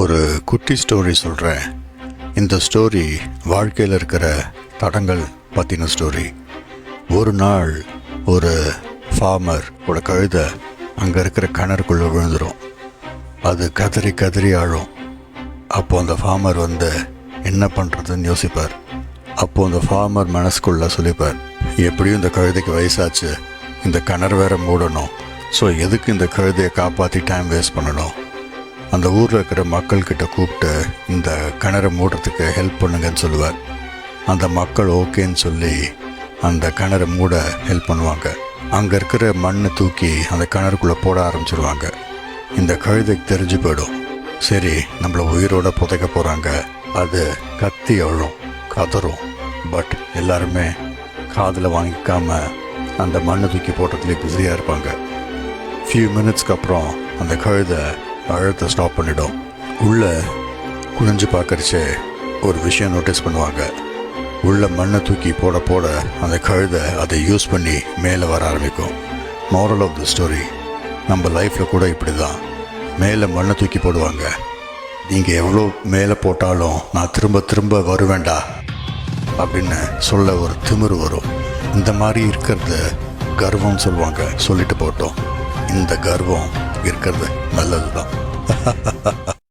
ஒரு குட்டி ஸ்டோரி சொல்கிறேன். இந்த ஸ்டோரி வாழ்க்கையில் இருக்கிற தடங்கள் பற்றின ஸ்டோரி. ஒரு நாள் ஒரு ஃபார்மர் கழுதை அங்கே இருக்கிற கிணறுக்குள்ளே விழுந்துடும். அது கதறி கதறி ஆழும். அப்போது அந்த ஃபார்மர் என்ன பண்ணுறதுன்னு யோசிப்பார். அப்போது அந்த ஃபார்மர் மனசுக்குள்ளே சொல்லிப்பார், எப்படியும் இந்த கழுதைக்கு வயசாச்சு, இந்த கிணறு வேற மூடணும். ஸோ எதுக்கு இந்த கழுதையை காப்பாற்றி டைம் வேஸ்ட் பண்ணணும்? அந்த ஊரில் இருக்கிற மக்கள்கிட்ட கூப்பிட்டு இந்த கிணறை மூடுறதுக்கு ஹெல்ப் பண்ணுங்கன்னு சொல்லுவார். அந்த மக்கள் ஓகேன்னு சொல்லி அந்த கிணறை மூட ஹெல்ப் பண்ணுவாங்க. அங்கே இருக்கிற மண்ணை தூக்கி அந்த கிணறுக்குள்ளே போட ஆரம்பிச்சிடுவாங்க. இந்த கழுதைக்கு தெரிஞ்சு போயிடும், சரி நம்மளை உயிரோட புதைக்க போகிறாங்க. அது கத்தி அழும், கதறும். பட் எல்லாருமே காதில் வாங்கிக்காம அந்த மண்ணை தூக்கி போடுறதுலேயே பிஸியாக இருப்பாங்க. ஃபியூ மினிட்ஸ்க்கு அப்புறம் அந்த கழுதை அழுத்த ஸ்டாப் பண்ணிடும். உள்ளே குனிஞ்சு பார்க்கறச்சே ஒரு விஷயம் நோட்டீஸ் பண்ணுவாங்க. உள்ள மண்ணை தூக்கி போட போட அந்த கழுதை அதை யூஸ் பண்ணி மேலே வர ஆரம்பிக்கும். மோரல் ஆஃப் தி ஸ்டோரி, நம்ம லைஃப்பில் கூட இப்படி தான். மேலே மண்ணை தூக்கி போடுவாங்க. நீங்கள் எவ்வளோ மேலே போட்டாலும் நான் திரும்ப திரும்ப வருவேண்டா அப்படின்னு சொல்ல ஒரு திமிரு வரும். இந்த மாதிரி இருக்கிறது கர்வம் சொல்லுவாங்க. சொல்லிட்டு போட்டோம், இந்த கர்வம் இருக்கிறது நல்லது தான்.